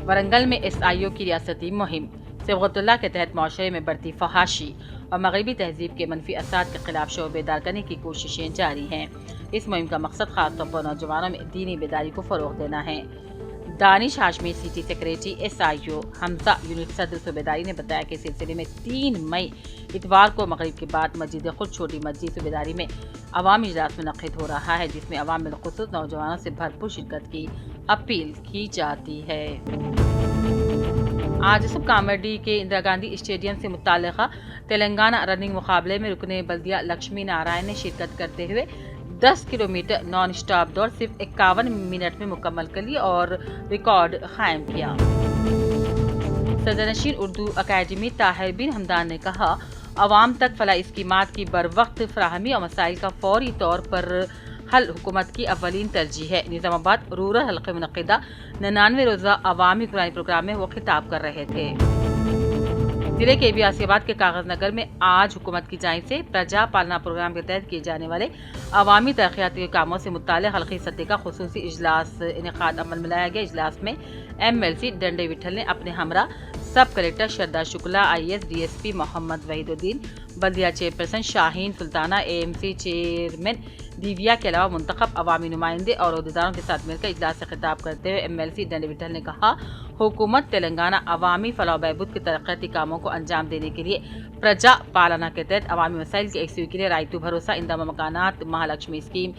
ورنگل میں SIO کی ریاستی مہم صبغت اللہ کے تحت معاشرے میں بڑھتی فحاشی اور مغربی تہذیب کے منفی اثرات کے خلاف شعور بیدار کرنے کی کوششیں جاری ہیں۔ اس مہم کا مقصد خاص طور پر نوجوانوں میں دینی بیداری کو فروغ دینا ہے۔ دانش ہاشمی سٹی سیکریٹری SIO حمزہ یونس صدر صوبیداری نے بتایا کہ اس سلسلے میں 3 مئی اتوار کو مغرب کے بعد مسجد خود چھوٹی مسجد صوبیداری میں عوامی اجلاس منعقد ہو رہا ہے، جس میں عوام بالخصوص نوجوانوں سے بھرپور شرکت کی اپیل کی جاتی ہے۔ آج صبح کامرڈی کے اندرا گاندھی اسٹیڈیم سے متعلقہ تلنگانہ رننگ مقابلے میں رکن بلدیہ لکشمی نارائن نے شرکت کرتے ہوئے 10 کلومیٹر نان اسٹاپ دوڑ صرف 51 منٹ میں مکمل کر لی اور ریکارڈ قائم کیا۔ صدر نشین اردو اکیڈمی طاہر بن حمدان نے کہا، عوام تک فلاحی اسکیمات کی بروقت فراہمی اور مسائل کا فوری طور پر حل حکومت کی اولین ترجیح ہے۔ نظام آباد رورل حلقے منعقدہ 99 روزہ عوامی قرآنی پروگرام میں وہ خطاب کر رہے تھے۔ ضلع کے آصف آباد کے کاغذ نگر میں آج حکومت کی جانب سے پرجا پالنا پروگرام کے تحت کیے جانے والے عوامی ترقیاتی کاموں سے متعلق حلقی سطح کا خصوصی اجلاس انعقاد عمل میں لایا گیا۔ اجلاس میں MLC ڈنڈے وٹھل نے اپنے ہمراہ sub collector Sharda Shukla, IAS DSP Mohammed Waheeduddin, بلدیہ chairperson Shaheen Sultana, AMC chairman Divya کے علاوہ منتخب عوامی نمائندے اور عہدیداروں کے ساتھ مل کر اجلاس سے خطاب کرتے ہوئے MLC ڈنڈے وٹھل نے کہا، حکومت تلنگانہ عوامی فلاح و بہبود کے ترقیاتی کاموں کو انجام دینے کے لیے پرجا پالنا کے تحت عوامی مسائل کی یکسوئی کے لیے رائتو بھروسہ، اندام مکانات، مہالکشمی اسکیم،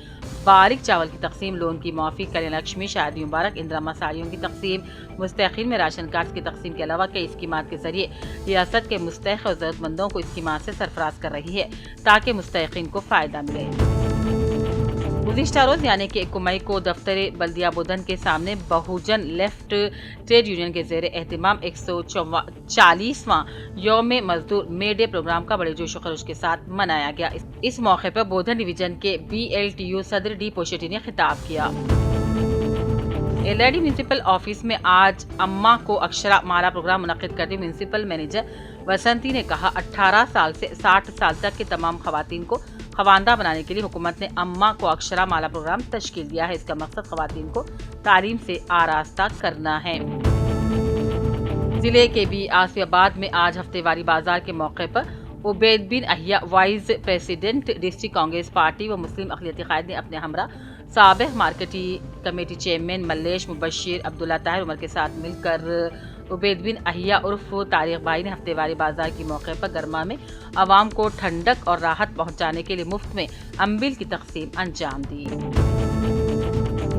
باریک چاول کی تقسیم، لون کی معافی، کلیان لکشمی، شادی مبارک، اندرا ساڑیوں کی تقسیم، مستحقین میں راشن کارڈز کی تقسیم کے علاوہ کئی اسکیمات کے ذریعے ریاست کے مستحق اور ضرورت مندوں کو اسکیمات سے سرفراز کر رہی ہے تاکہ مستحقین کو فائدہ ملے۔ گزشتہ روز یعنی کہ 1 مئی کو دفتر بلدیہ بودھن کے سامنے بہوجن لیفٹ ٹریڈ یونین کے زیر اہتمام 140واں یوم مزدور مے ڈے پروگرام کا بڑے جوش و خروش کے ساتھ منایا گیا۔ اس موقع پر بودھن ڈویژن کے BLTU صدر ڈی پوشیٹی نے خطاب کیا۔ LID میونسپل آفس میں آج اماں کو اکشرا مالا پروگرام منعقد کرتے میونسپل مینیجر وسنتی نے کہا، 18 سال سے 60 سال تک کی تمام خواتین کو خواندہ بنانے کے لیے حکومت نے اماں کو اکشرا مالا پروگرام تشکیل دیا ہے۔ اس کا مقصد خواتین کو تعلیم سے آراستہ کرنا ہے۔ ضلع کے آصف آباد میں آج ہفتے واری بازار کے موقع پر Obaid bin Ahiya vice president district Congress party و مسلم اقلیتی قائد نے اپنے ہمراہ سابق marketing committee chairman Mallesh Mubashir Abdullah Tahir Umar کے ساتھ مل کر عبید بن احیاء عرف طارق بھائی نے ہفتے واری بازار کے موقع پر گرما میں عوام کو ٹھنڈک اور راحت پہنچانے کے لیے مفت میں امبل کی تقسیم انجام دی۔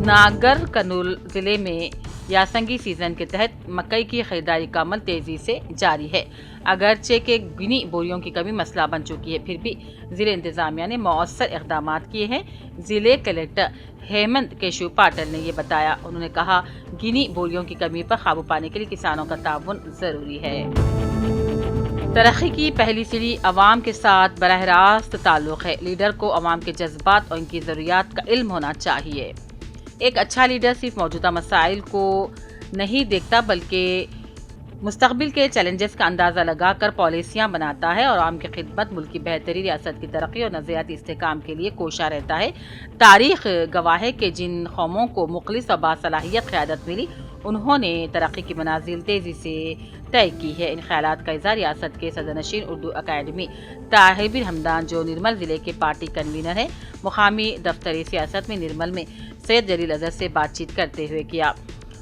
ناگر کرنول ضلع میں یاسنگی سیزن کے تحت مکئی کی خریداری کا عمل تیزی سے جاری ہے۔ اگرچہ کہ گنی بوریوں کی کمی مسئلہ بن چکی ہے، پھر بھی ضلع انتظامیہ نے مؤثر اقدامات کیے ہیں۔ ضلع کلکٹر ہیمنت کیشو پاٹل نے یہ بتایا۔ انہوں نے کہا، گنی بوریوں کی کمی پر قابو پانے کے لیے کسانوں کا تعاون ضروری ہے۔ ترقی کی پہلی سیڑھی عوام کے ساتھ براہ راست تعلق ہے۔ لیڈر کو عوام کے جذبات اور ان کی ضروریات کا علم ہونا چاہیے۔ ایک اچھا لیڈر صرف موجودہ مسائل کو نہیں دیکھتا بلکہ مستقبل کے چیلنجز کا اندازہ لگا کر پالیسیاں بناتا ہے اور عوام کی خدمت، ملک کی بہتری، ریاست کی ترقی اور نظریاتی استحکام کے لیے کوشاں رہتا ہے۔ تاریخ گواہ ہے کہ جن قوموں کو مخلص اور باصلاحیت قیادت ملی، انہوں نے ترقی کی منازل تیزی سے طے کی ہے۔ ان خیالات کا اظہار ریاست کے صدر نشین اردو اکیڈمی طاہر بن حمدان، جو نرمل ضلع کے پارٹی کنوینر ہیں، مقامی دفتر سیاست میں نرمل میں سید جلیل اظہر سے بات چیت کرتے ہوئے کیا۔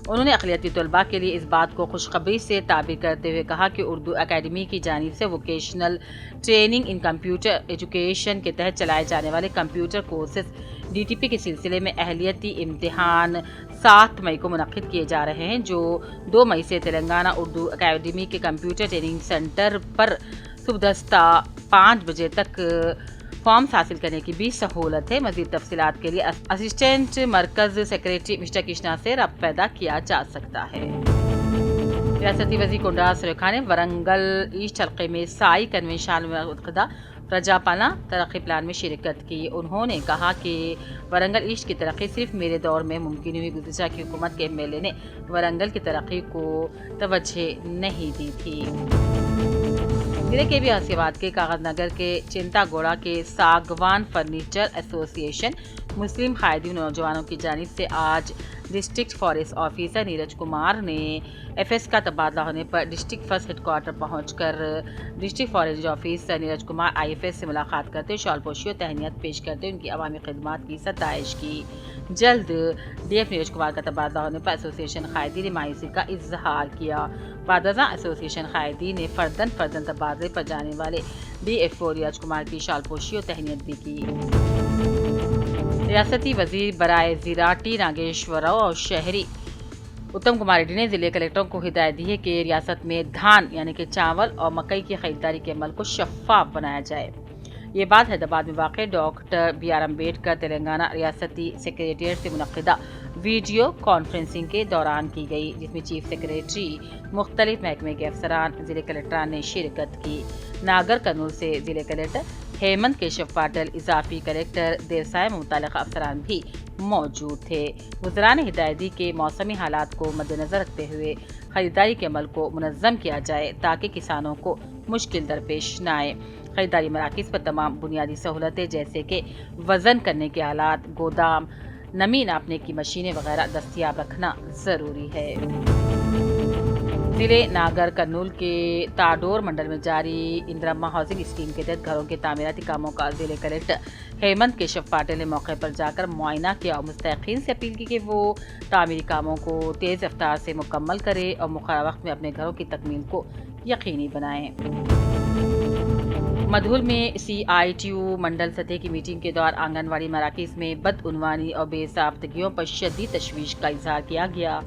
انہوں نے اقلیتی طلباء کے لیے اس بات کو خوشخبری سے تعبیر کرتے ہوئے کہا کہ اردو اکیڈمی کی جانب سے vocational training in computer education کے تحت چلائے جانے والے کمپیوٹر کورسز DTP کے سلسلے میں اہلیتی امتحان 7 مئی کو منعقد کیے جا رہے ہیں، جو 2 مئی سے تلنگانہ اردو اکیڈمی کے کمپیوٹر ٹریننگ سینٹر پر صبح 5 بجے تک فارمز حاصل کرنے کی بھی سہولت ہے۔ مزید تفصیلات کے لیے اسسٹنٹ مرکز سیکریٹری مسٹر کرشنا سے رابطہ پیدا کیا جا سکتا ہے۔ ریاستی وزیر کنڈرا سریخ نے ورنگل ایسٹ حلقے میں سائی کنونشن میں منعقدہ پرجا پالنا ترقی پلان میں شرکت کی۔ انہوں نے کہا کہ ورنگل ایسٹ کی ترقی صرف میرے دور میں ممکن ہوئی، گزشتہ کی حکومت کے MLA نے ورنگل کی ترقی کو توجہ نہیں دی تھی۔ ضلع کے آصف آباد کے کاغذ نگر کے چنتا گوڑا کے ساگوان فرنیچر ایسوسی ایشن مسلم قائدین نوجوانوں کی جانب سے آج district forest officer Neeraj Kumar ने एफएस का तबादला होने पर डिस्ट्रिक्ट फर्स्ट हेडक्वार्टर पहुंचकर district forest officer Neeraj Kumar IFS से मुलाकात करते शॉलपोशी और तहनीत पेश करते उनकी अवामी खिदमात की सताइश की। जल्द डीएफ नीरज कुमार का तबादला होने पर एसोसिएशन कायदी ने मायूसी का इजहार किया। बादजा एसोसिएशन कायदी ने फर्दन तबादले पर जाने वाले डीएफओ नीरज कुमार की शालपोशी और तहनीत भी की। रियासती वजीर बराए ज़राअत टी नागेश्वर राव और शहरी उत्तम कुमार रेड्डी ने जिले कलेक्टरों को हिदायत दी है कि रियासत में धान यानी कि चावल और मकई की खरीदारी के अमल को शफाफ बनाया जाए। ये बात हैदराबाद में वाक़ डॉक्टर बी.आर. अम्बेडकर तेलंगाना रियासती सेक्रेटेरिएट से मुनक़िदा वीडियो कॉन्फ्रेंसिंग के दौरान की गई, जिसमें चीफ सेक्रेटरी, मुख्तलिफ महकमे के अफसरान, ज़िले कलेक्टरान ने शिरकत की। नागर कर्नूल से ज़िले कलेक्टर हेमंत केशव पाटिल, इजाफी कलेक्टर देवसाय में मुतल्लिक़ अफसरान भी मौजूद थे। वज़रा ने हिदायत दी कि मौसमी हालात को मद्देनज़र रखते हुए खरीदारी के अमल को मुनज़्ज़म किया जाए ताकि किसानों को मुश्किल दरपेश न आए। खरीदारी मराकिज़ पर तमाम बुनियादी सहूलतें जैसे कि वज़न करने के आलात, गोदाम, नमी नापने की मशीनें वगैरह दस्तयाब रखना ज़रूरी है। ज़िले नागर कर्नूल के ताडोर मंडल में जारी इंदिरम्मा हाउसिंग स्कीम के तहत घरों के तामीराती कामों का ज़िले कलेक्टर हेमंत केशव पाटिल ने मौके पर जाकर मुआयना किया और मुस्तहिक़ीन से अपील की कि वो तामीरी कामों को तेज़ रफ्तार से मुकम्मल करे और मुक़र्रर वक्त में अपने घरों की तकमील को यकीनी बनाएं। मधुल में CITU मंडल सतह की मीटिंग के दौरान आंगनवाड़ी मराकिज़ में बदउनवानी और बेसाख्तगियों पर शदीद तशवीश का इजहार किया गया।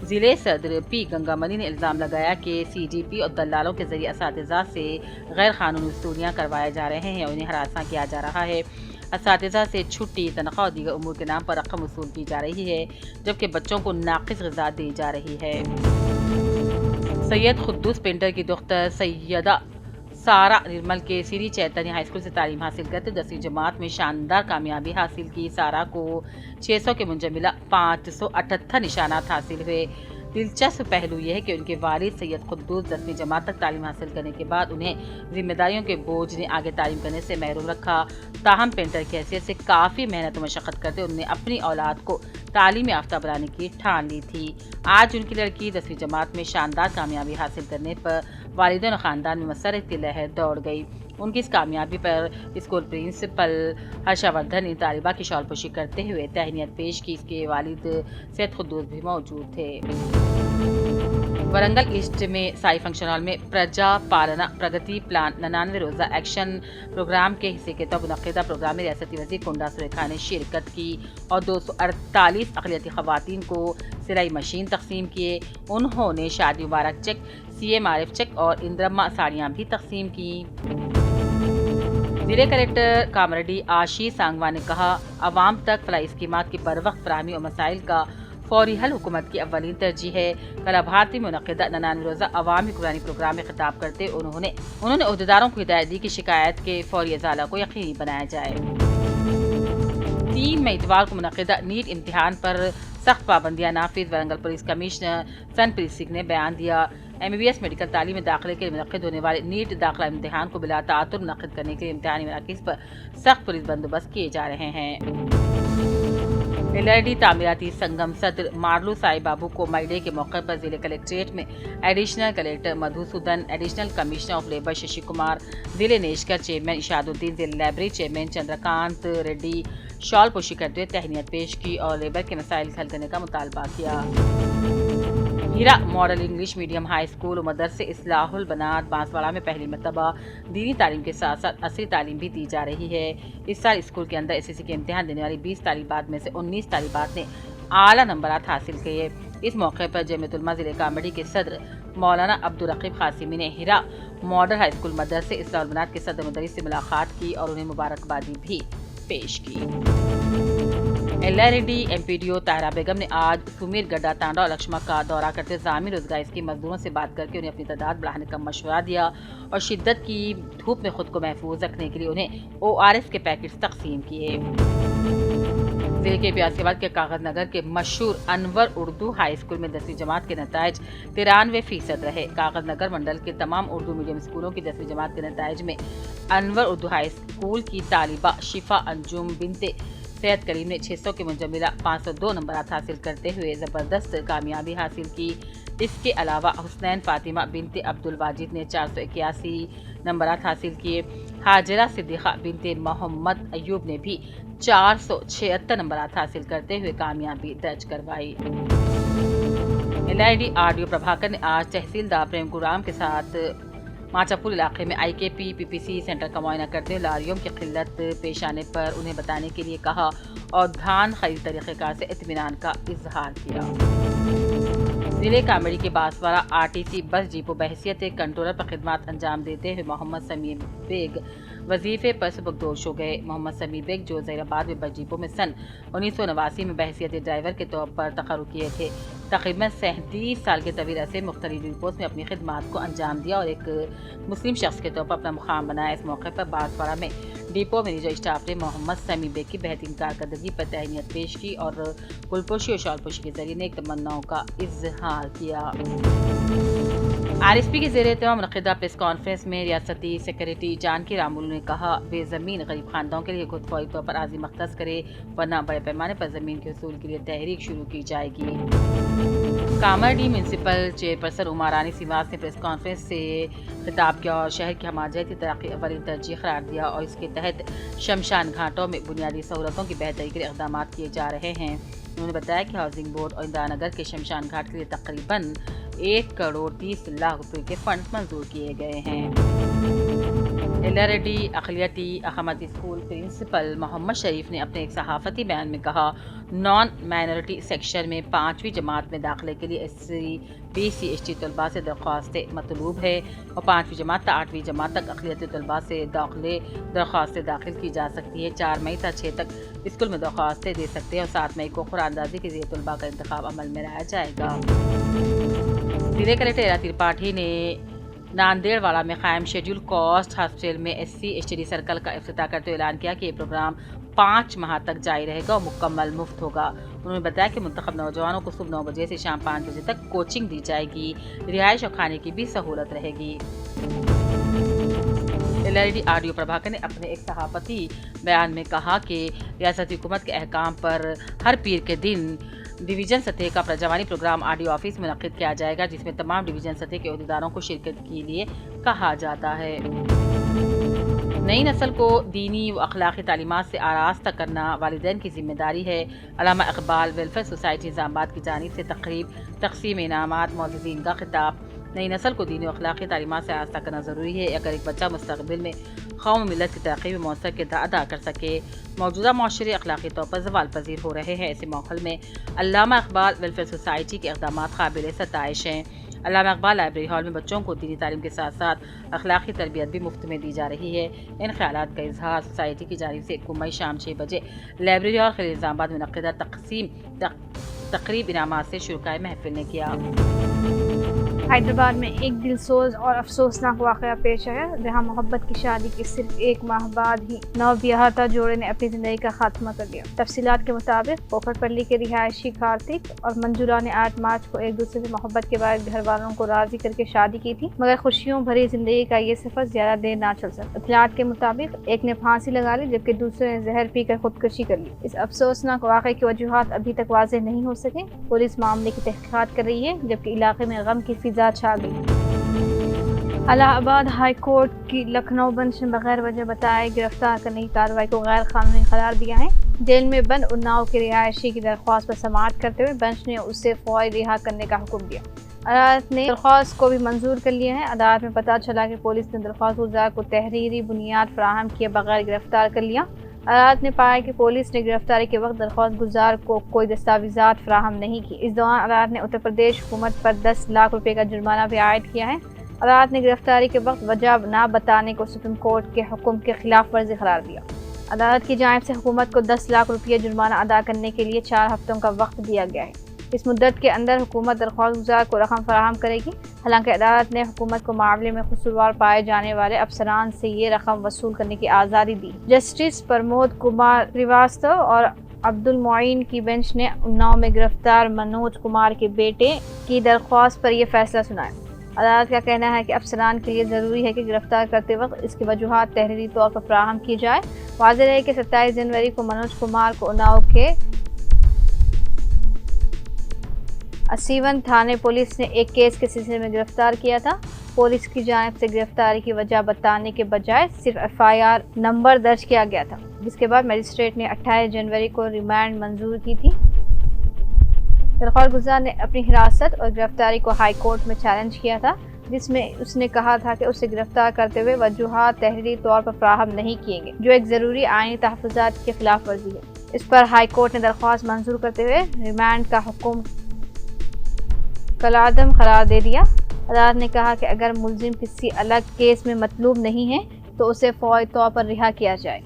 ज़िले सदर पी गंगामणि ने इल्ज़ाम लगाया कि CDP और दलालों के जरिए असातिज़ा से गैर कानूनी वसूलियाँ करवाए जा रहे हैं और उन्हें हरासा किया जा रहा है। असातिज़ा से छुट्टी, तनख्वाह और दीगर उमूर के नाम पर रकम वसूल की जा रही है, जबकि बच्चों को नाक़िस ग़िज़ा दी जा रही है। सैयद खुद्दूस पेंटर की दुख्तर सैयदा सारा निर्मल के सीरी चैतन्य हाई स्कूल से तालीम हासिल करते 10वीं जमात में शानदार कामयाबी हासिल की। सारा को 600 के मुंजमिला 578 निशानात हासिल हुए। दिलचस्प पहलू यह है कि उनके वालिद सैयद खुद्दूस 10वीं जमात तक तालीम हासिल करने के बाद उन्हें जिम्मेदारियों के बोझ ने आगे तालीम करने से महरूम रखा। ताहम पेंटर की हैसियत से काफ़ी मेहनत और मशक्क़त करते उन्होंने अपनी औलाद को तालीम याफ्ता बनाने की ठान ली थी। आज उनकी लड़की 10वीं जमात में शानदार कामयाबी हासिल करने पर वालिदैन और ख़ानदान में मसरत की लहर दौड़ गई। उनकी इस कामयाबी पर स्कूल प्रिंसिपल हर्षवर्धन ने तालिबा की शालपोशी करते हुए तहनीत पेश की। इसके वालिद सैयद खुद्दूस भी मौजूद थे। वरंगल ईस्ट में साई फंक्शन हॉल में प्रजा पालना प्रगति प्लान 99 रोज़ा एक्शन प्रोग्राम के हिस्से के तौर मुनक़िदा प्रोग्राम में रियासती वज़ीर कुंडा सुरेखा ने शिरकत की और 248 अक़लियती ख़वातीन को सिलाई मशीन तक़सीम किए। उन्होंने शादी मुबारक चेक, CMRF चेक और इंदिरम्मा साड़ियाँ भी तक़सीम की। ज़िले कलेक्टर कामरेड्डी आशीष सांगवा ने कहा, अवाम तक फलाही स्कीमात की बरवक्त फराहमी और मसाइल का फौरी हल हुकूमत की अव्वलीन तरजीह है। कल भारतीय मुनक़िदा 99 रोज़ा अवामी हुक्मरानी प्रोग्राम में खिताब करते उन्होंने अहदेदारों को हिदायत दी कि शिकायत के फौरी इज़ाला को यकीनी बनाया जाए। 3 मई इतवार को मुनक़िदा नीट इम्तिहान पर सख्त पाबंदियाँ नाफिज, वरंगल पुलिस कमिश्नर सनप्रीत सिंह ने बयान दिया। MBBS मेडिकल तालीम में दाखिले के लिए मुनक़िद होने वाले नीट दाखिला इम्तिहान को बिला ताअतुर मुनक़िद करने के लिए इम्तिहानी मराकिज़ पर सख्त पुलिस बंदोबस्त किए जा रहे हैं। LRD तामीराती संगम सदर मारलू साई बाबू को मई डे के मौके पर जिले कलेक्ट्रेट में additional collector Madhusudan, additional commissioner of labour Shashi Kumar, जिले नेशकर चेयरमैन इशादुद्दीन, जिले लाइब्रेरी चेयरमैन चंद्रकांत रेड्डी शॉल पोशी करते हुए तहनीत पेश की और लेबर के मसाइल हल करने का मुतालबा किया। Heera model English medium high school और मदरसे इस्लाहुल बनात बांसवाड़ा में पहली मरतबा दीनी तालीम के साथ साथ असरी तालीम भी दी जा रही है। इस साल स्कूल के अंदर SSC के इम्तिहान देने वाली 20 तालिबात में से 19 तालिबात ने आला नंबरात हासिल किए। इस मौके पर जमीयतुल उलमा ज़िले कामड़ी के सदर मौलाना अब्दुल रकीब कासिमी ने हीरा मॉडल हाई स्कूल मदरसे इस्लाहुल बनात के सदर मुदर्रिस से मुलाकात की और उन्हें मुबारकबादी भी पेश की। LRD MPDO ताहिरा बेगम ने आज सुमीर गड्ढा तांडा और लक्ष्मा का दौरा करते ज़ामी रोजगार के मजदूरों से बात करके उन्हें अपनी तादाद बढ़ाने का मशवरा दिया और शिद्दत की धूप में खुद को महफूज रखने के लिए उन्हें ORS के पैकेट्स तकसीम किए। जिले के प्यासीबाद के कागज नगर के मशहूर अनवर उर्दू हाई स्कूल में 10वीं जमात के नताइज 93% रहे। कागज नगर मंडल के तमाम उर्दू मीडियम स्कूलों की 10वीं जमात के नताइज में अनवर उर्दू हाई स्कूल की तालिबा शिफा अंजुम बिनते सैयद करीम ने 600 के मुजम्मिला 502 नंबरात हासिल करते हुए ज़बरदस्त कामयाबी हासिल की। इसके अलावा हुसनैन फातिमा बिनते अब्दुल वाजिद ने 481 नंबरात हासिल किए। हाजरा सिद्दीक़ा बिनते मोहम्मद अयूब ने भी 476 नंबरात हासिल करते हुए कामयाबी दर्ज करवाई। LID RDO प्रभाकर ने आज तहसीलदार प्रेम गुराम के साथ माचापुर इलाके में IKP PPC सेंटर का मुआयना करते हुए लारियों की किल्लत पेश आने पर उन्हें बताने के लिए कहा और धान खरीद तरीक़ेकार से इत्मीनान का इजहार किया। जिले कामेड़ी के बांसवाड़ा RTC बस डिपो बहैसियत कंट्रोलर पर खिदमत अंजाम देते हुए मोहम्मद समीर बेग वजीफे पर सुबकदोश हो गए। मोहम्मद समीर बेग जो ज़हीराबाद में बस डिपो में सन 1989 में बहैसियत ड्राइवर के तौर पर तकर्रुर किए थे। तकरीबन 37 साल के तवील अरसे मुख्तलिफ डिपोज़ में अपनी खिदमत को अंजाम दिया और एक मुस्लिम शख्स के तौर पर अपना मुकाम बनाया। इस मौके पर बांसवाड़ा में डिपो मैनेजर स्टाफ ने मोहम्मद समीर बेग की बेहतरीन कारकर्दगी पर तहनीत पेश की और गुलपोशी और शॉलपोशी के जरिए नेक तमन्नाओं का इजहार किया। RSP के ज़ेरे एहतमाम मुनक़िदा प्रेस कॉन्फ्रेंस में रियासती सेक्रेटरी जानकी रामुलू ने कहा बेज़मीन गरीब खानदानों के लिए हुकूमत फौरी तौर पर आज़ी मख्तस करे वरना बड़े पैमाने पर ज़मीन के हसूल के लिए तहरीक शुरू की जाएगी। कामारडी म्यूनसिपल चेयरपर्सन उमा रानी सिवास ने प्रेस कॉन्फ्रेंस से खिताब किया और शहर की हमाजती तरक्की अव्वल तरजीह करार दिया और इसके तहत शमशान घाटों में बुनियादी सहूलतों की बेहतरी के लिए इक़दाम किए जा रहे हैं। उन्होंने बताया कि हाउसिंग बोर्ड और इंदिरा नगर के शमशान घाट के लिए तकरीबन 1 करोड़ 30 लाख रुपए के फंड मंजूर किए गए हैं। LRD अक़लियती अहमदी स्कूल प्रिंसिपल मोहम्मद शरीफ ने अपने एक सहाफ़ती बयान में कहा नॉन माइनॉरिटी सेक्शन में 5वीं जमात में दाखिले के लिए SC BC ST तलबा से दरख्वास्तें मतलूब है और 5वीं जमात से 8वीं जमात तक अक़लियती तलबा से दरख्वास्तें दाखिल की जा सकती है। 4 मई से 6 तक स्कूल में दरख्वास्तें दे सकते हैं और 7 मई को कुरानंदाज़ी के ज़रिए तलबा का इंतखाब अमल में लाया जाएगा। जिले कलेक्टर इरा त्रिपाठी ने नांदेड़वाड़ा में कायम शेड्यूल कास्ट हॉस्टल में SC ST सर्कल का इफ्तिताह करते हुए ऐलान किया कि ये प्रोग्राम 5 माह तक जारी रहेगा और मुकम्मल मुफ्त होगा। उन्होंने बताया कि मुंतखब नौजवानों को सुबह 9 बजे से शाम 5 बजे तक कोचिंग दी जाएगी। रिहाइश और खाने की भी सहूलत रहेगी। LID RDO प्रभाकर ने अपने एक सहाफ़ती बयान में कहा कि रियासती हुकूमत के अहकाम पर हर पीर के दिन डिवीज़न सतह का प्रजवानी प्रोग्राम RDO ऑफिस में मुनक़्क़िद किया जाएगा जिसमें तमाम डिवीज़न सतह के अहदेदारों को शिरकत के लिए कहा जाता है। नई नस्ल को दीनी व अखलाक़ी तालीमात से आरास्ता करना वालिदैन की ज़िम्मेदारी है। अल्लामा इक़बाल वेलफेयर सोसाइटी निज़ामाबाद की जानिब से तक़रीब तक़सीम इनामात मौज़ूज़ीन का खिताब। नई नस्ल को दीनी व अखलाक़ी तालीमात से आरास्ता करना ज़रूरी है अगर एक बच्चा मुस्तक़बिल में कौम मिलत की तरक्की में मौसर किरदार अदा कर सके। मौजूदा माशरे अखलाक़ी तौर पर ज़वाल पज़ीर हो रहे हैं। ऐसे माहौल में अल्लामा इक़बाल वेलफेयर सोसाइटी के इक़दामात काबिल सताइश हैं। अल्लामा इक़बाल लाइब्रेरी हॉल में बच्चों को दीनी तालीम के साथ साथ अखलाक़ी तरबियत भी मुफ्त में दी जा रही है। इन ख़यालात का इजहार सोसाइटी की जानिब से 1 मई शाम 6 बजे लाइब्रेरी हॉल खलील निज़ामाबाद में मुनक़्क़िदा तक़रीब इनामात से शुरकाए महफिल ने किया। हैदराबाद में एक दिलसोज और अफसोसनाक वाक़या पेश आया जहां मोहब्बत की शादी के सिर्फ 1 माह बाद ही नवब्याहता जोड़े ने अपनी ज़िंदगी का खात्मा कर दिया। तफसीलात के मुताबिक पोखरपल्ली के रिहायशी कार्तिक और मंजूरा ने 8 मार्च को एक दूसरे से मोहब्बत के बाद घर वालों को राज़ी करके शादी की थी मगर खुशियों भरी ज़िंदगी का ये सफ़र ज़्यादा देर ना चल सका। इत्तलात के मुताबिक एक ने फांसी लगा ली जबकि दूसरे ने जहर पी कर खुदकुशी कर ली। इस अफसोसनाक वाक़े की वजूहात अभी तक वाज़ेह नहीं हो सके। पुलिस मामले की तहक़ीक़ात कर रही है जबकि इलाके में गम की फिजा छा गई। इलाहाबाद हाई कोर्ट की लखनऊ बेंच ने बगैर वजह बताए गिरफ्तार करने की कार्रवाई को गैर कानूनी करार दिया है। जेल में बंद उन्नाव के रिहायशी की दरख्वास्त पर समाअत करते हुए बेंच ने उसे फौरी रिहा करने का हुक्म दिया। अदालत ने दरख्वास्त को भी मंजूर कर लिया है। अदालत में पता चला कि पुलिस ने दरख्वास्त गुजार को तहरीरी बुनियाद फराहम किए बगैर गिरफ्तार कर लिया। अदालत ने पाया कि पुलिस ने गिरफ्तारी के वक्त दरख्वास्त गुजार को कोई दस्तावेज़ात फराहम नहीं की। इस दौरान अदालत ने उत्तर प्रदेश हुकूमत पर 10 लाख रुपए का जुर्माना भी आयद किया है। अदालत ने गिरफ्तारी के वक्त वजह न बताने को सुप्रीम कोर्ट के हुक्म के खिलाफ वर्जी करार दिया। अदालत की जानिब से हुकूमत को 10 लाख रुपये जुर्माना अदा करने के लिए 4 हफ्तों का वक्त दिया गया है। इस मुद्दत के अंदर हुकूमत दरख्वास्त गुजार को रकम फराहम करेगी। हालांकि अदालत ने हुकूमत को मामले में कसूरवार पाए जाने वाले अफसरान से ये रकम वसूल करने की आज़ादी दी। जस्टिस प्रमोद कुमार श्रीवास्तव और अब्दुल मोइन की बेंच ने उन्नाव में गिरफ्तार मनोज कुमार के बेटे की दरख्वास्त पर यह फैसला सुनाया। عدالت کا کہنا ہے کہ افسران کے لیے ضروری ہے کہ گرفتار کرتے وقت اس کی وجوہات تحریری طور پر فراہم کی جائے۔ واضح ہے کہ 27 جنوری کو منوج کمار کو اناؤ کے اسیون تھانے پولیس نے ایک کیس کے سلسلے میں گرفتار کیا تھا۔ پولیس کی جانب سے گرفتاری کی وجہ بتانے کے بجائے صرف FIR نمبر درج کیا گیا تھا، جس کے بعد مجسٹریٹ نے 28 جنوری کو ریمانڈ منظور کی تھی۔ درخواست گزار نے اپنی حراست اور گرفتاری کو ہائی کورٹ میں چیلنج کیا تھا، جس میں اس نے کہا تھا کہ اسے گرفتار کرتے ہوئے وجوہات تحریری طور پر فراہم نہیں کیے گئے، جو ایک ضروری آئینی تحفظات کی خلاف ورزی ہے۔ اس پر ہائی کورٹ نے درخواست منظور کرتے ہوئے ریمانڈ کا حکم کالعدم قرار دے دیا۔ عدالت نے کہا کہ اگر ملزم کسی الگ کیس میں مطلوب نہیں ہے تو اسے فوری طور پر رہا کیا جائے۔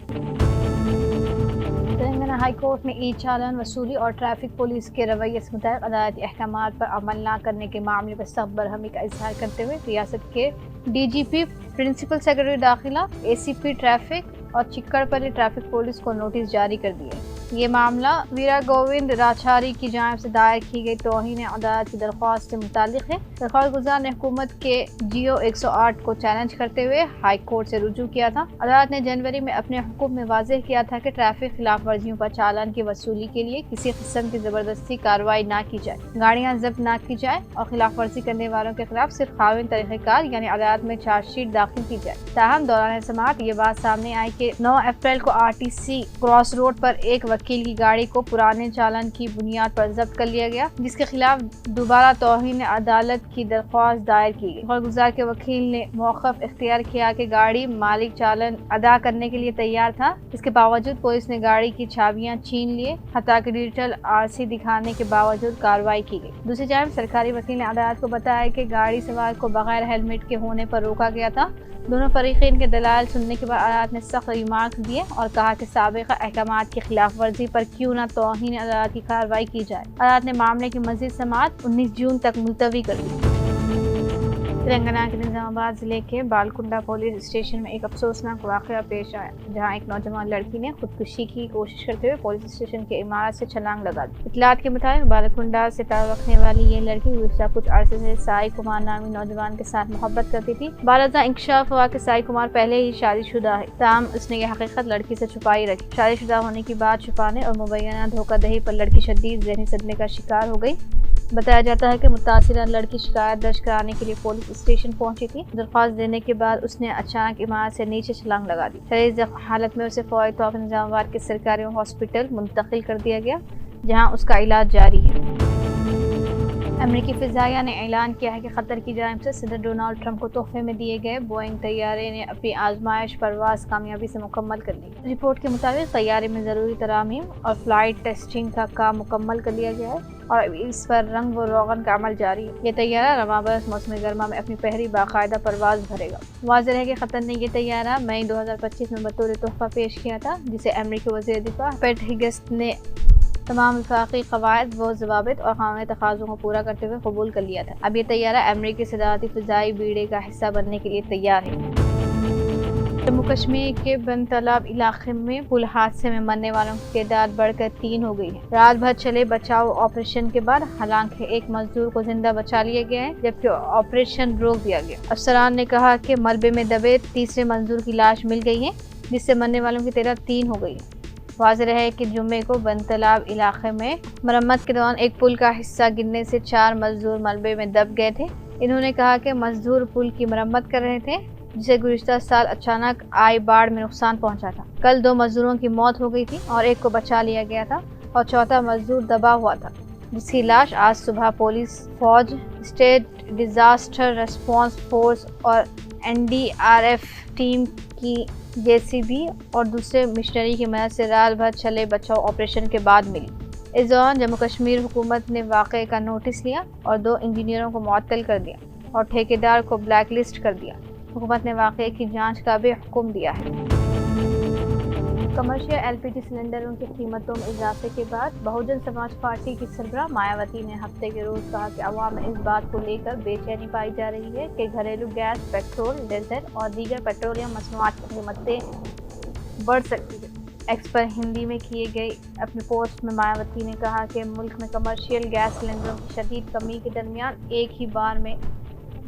تلنگانہ ہائی کورٹ نے ای چالان وصولی اور ٹریفک پولیس کے رویے سے متعلق عدالتی احکامات پر عمل نہ کرنے کے معاملے پر سخت برہمی کا اظہار کرتے ہوئے ریاست کے DGP، پرنسپل سیکرٹری داخلہ، ACP ٹریفک اور چکڑپلی ٹریفک پولیس کو نوٹس جاری کر دیے۔ یہ معاملہ ویرا گووند راچاری کی جانب سے دائر کی گئی توہین عدالت کی درخواست سے متعلق ہے۔ درخواست گزار نے حکومت کے GO 108 کو چیلنج کرتے ہوئے ہائی کورٹ سے رجوع کیا تھا۔ عدالت نے جنوری میں اپنے حکم میں واضح کیا تھا کہ ٹریفک خلاف ورزیوں پر چالان کی وصولی کے لیے کسی قسم کی زبردستی کارروائی نہ کی جائے، گاڑیاں ضبط نہ کی جائے اور خلاف ورزی کرنے والوں کے خلاف صرف خاوین طریقہ کار یعنی عدالت میں چارج شیٹ داخل کی جائے۔ تاہم دوران سماعت یہ بات سامنے آئی کہ 9 اپریل کو RTC کراس روڈ پر ایک وکیل کی گاڑی کو پرانے چالان کی بنیاد پر ضبط کر لیا گیا، جس کے خلاف دوبارہ توہین عدالت کی درخواست دائر کی گئی۔ درخواست گزار کے وکیل نے موقف اختیار کیا کہ گاڑی مالک چالان ادا کرنے کے لیے تیار تھا، اس کے باوجود پولیس نے گاڑی کی چابیاں چھین لیے، حتیٰ کہ ڈیجیٹل RC دکھانے کے باوجود کارروائی کی گئی۔ دوسری جانب سرکاری وکیل نے عدالت کو بتایا کہ گاڑی سوار کو بغیر ہیلمٹ کے ہونے پر روکا گیا تھا۔ دونوں فریقین کے دلائل سننے کے بعد عدالت نے سخت ریمارکس دیے اور کہا کہ سابقہ احکامات کی خلاف ورزی پر کیوں نہ توہین عدالت کی کارروائی کی جائے۔ عدالت نے معاملے کی مزید سماعت 19 جون تک ملتوی کر دی۔ تلنگانہ کے نظام آباد ضلع کے بالکنڈہ پولیس اسٹیشن میں ایک افسوسناک واقعہ پیش آیا، جہاں ایک نوجوان لڑکی نے خودکشی کی کوشش کرتے ہوئے پولیس اسٹیشن کی عمارت سے چھلانگ لگا دی۔ اطلاعات کے مطابق بالکنڈہ سے تعلق رکھنے والی یہ لڑکی گزشتہ کچھ عرصے سے سائی کمار نامی نوجوان کے ساتھ محبت کرتی تھی۔ بعد انکشاف ہوا کہ سائی کمار پہلے ہی شادی شدہ ہے، تاہم اس نے یہ حقیقت لڑکی سے چھپائی رکھی۔ شادی شدہ ہونے کی بات چھپانے اور مبینہ دھوکہ دہی پر لڑکی شدید ذہنی صدمے کا شکار ہو گئی۔ بتایا جاتا ہے کہ متاثرہ لڑکی شکایت درج کرانے کے لیے پولیس اسٹیشن پہنچی تھی۔ درخواست دینے کے بعد اس نے اچانک عمارت سے نیچے چھلانگ لگا دی۔ شدید حالت میں اسے فوری طور پر نظام آباد کے سرکاری ہاسپٹل منتقل کر دیا گیا، جہاں اس کا علاج جاری ہے۔ امریکی فضائیہ نے اعلان کیا ہے کہ قطر کی جانب سے صدر ڈونلڈ ٹرمپ کو تحفے میں دیے گئے بوئنگ طیارے نے اپنی آزمائش پرواز کامیابی سے مکمل کر لی۔ رپورٹ کے مطابق طیارے میں ضروری ترامیم اور فلائٹ ٹیسٹنگ کا کام مکمل کر لیا گیا ہے اور اس پر رنگ و روغن کا عمل جاری ہے۔ یہ طیارہ رواں برس موسم گرما میں اپنی پہلی باقاعدہ پرواز بھرے گا۔ واضح ہے کہ قطر نے یہ طیارہ مئی 2025 میں بطور تحفہ پیش کیا تھا، جسے امریکی وزیر دفاع پیٹ ہگس نے تمام وفاقی قواعد و ضوابط اور قانونی تقاضوں کو پورا کرتے ہوئے قبول کر لیا تھا۔ اب یہ طیارہ امریکی صدارتی فضائی بیڑے کا حصہ بننے کے لیے تیار ہے۔ جموں کشمیر کے بن تالاب علاقے میں پل حادثے میں مرنے والوں کی تعداد بڑھ کر 3 ہو گئی ہے۔ رات بھر چلے بچاؤ آپریشن کے بعد حالانکہ ایک مزدور کو زندہ بچا لیا گیا ہے، جبکہ آپریشن روک دیا گیا۔ افسران نے کہا کہ ملبے میں دبے تیسرے مزدور کی لاش مل گئی ہے، جس سے مرنے والوں کی تعداد 3 ہو گئی ہے۔ واضح ہے کہ جمعے کو بن تالاب علاقے میں مرمت کے دوران ایک پل کا حصہ گرنے سے 4 مزدور ملبے میں دب گئے تھے۔ انہوں نے کہا کہ مزدور پل کی مرمت کر رہے تھے، جسے گزشتہ سال اچانک آئی باڑھ میں نقصان پہنچا تھا۔ کل 2 مزدوروں کی موت ہو گئی تھی اور ایک کو بچا لیا گیا تھا اور چوتھا مزدور دبا ہوا تھا، جس کی لاش آج صبح پولیس فوج، اسٹیٹ ڈیزاسٹر ریسپانس فورس اور NDRF ٹیم کی JCB اور دوسرے مشنری کی مدد سے رات بھر چلے بچاؤ آپریشن کے بعد ملی۔ اس دوران جموں کشمیر حکومت نے واقعے کا نوٹس لیا اور 2 انجینئروں کو معطل کر دیا اور ٹھیکیدار کو بلیک لسٹ کر دیا۔ حکومت نے واقعے کی جانچ کا بھی حکم دیا ہے۔ کمرشل LPG سلنڈروں کی قیمتوں میں اضافے کے بعد بہوجن سماج پارٹی کی سربراہ مایاوتی نے ہفتے کے روز کہا کہ عوام میں اس بات کو لے کر بے چینی پائی جا رہی ہے کہ گھریلو گیس، پیٹرول، ڈیزل اور دیگر پیٹرولیم مصنوعات کی قیمتیں بڑھ سکتی ہیں۔ ایکس پر ہندی میں کیے گئے اپنے پوسٹ میں مایاوتی نے کہا کہ ملک میں کمرشل گیس سلنڈروں کی شدید کمی کے درمیان ایک ہی بار میں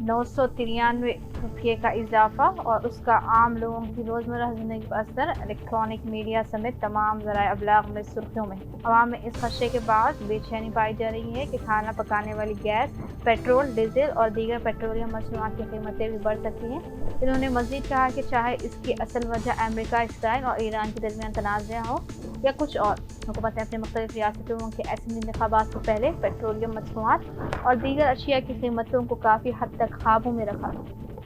993 का इजाफा और उसका आम लोगों की रोज़मर्रा ज़िंदगी पर असर इलेक्ट्रॉनिक मीडिया समेत तमाम ज़राए अबलाग में सुर्खियों में है। अवाम में इस खदशे के बाद बेचैनी पाई जा रही है कि खाना पकाने वाली गैस, पेट्रोल, डीजल और दीगर पेट्रोलियम मसनूआत की कीमतें भी बढ़ सकती हैं। इन्होंने मज़ीद कहा कि चाहे इसकी असल वजह अमेरिका, इसराइल और ईरान के दरमियान तनाज़ा हो या कुछ और, हुकूमत ने अपने मुख्तलिफ रियासतों के असेंबली इंतखाबात से पहले पेट्रोलियम मसनूआत और दीगर अशिया की कीमतों को काफ़ी हद तक काबू में रखा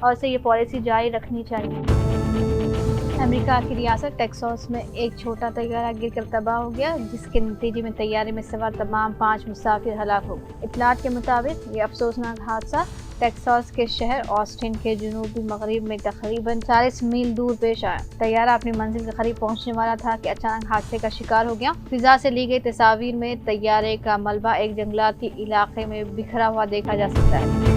और इसे ये पॉलिसी जारी रखनी चाहिए। अमेरिका की रियासत टेक्सास में एक छोटा तैयारा गिर कर तबाह हो गया, जिसके नतीजे में तैयारे में सवार तमाम 5 मुसाफिर हलाक हो गए। इत्तलात के मुताबिक ये अफसोसनाक हादसा टेक्सास के शहर ऑस्टिन के जनूबी मगरिब में तकरीबन 40 मील दूर पेश आया। तैयारा अपनी मंजिल के करीब पहुंचने वाला था कि अचानक हादसे का शिकार हो गया। फिजा से ली गई तस्वीर में तैयारे का मलबा एक जंगलाती इलाके में बिखरा हुआ देखा जा सकता है।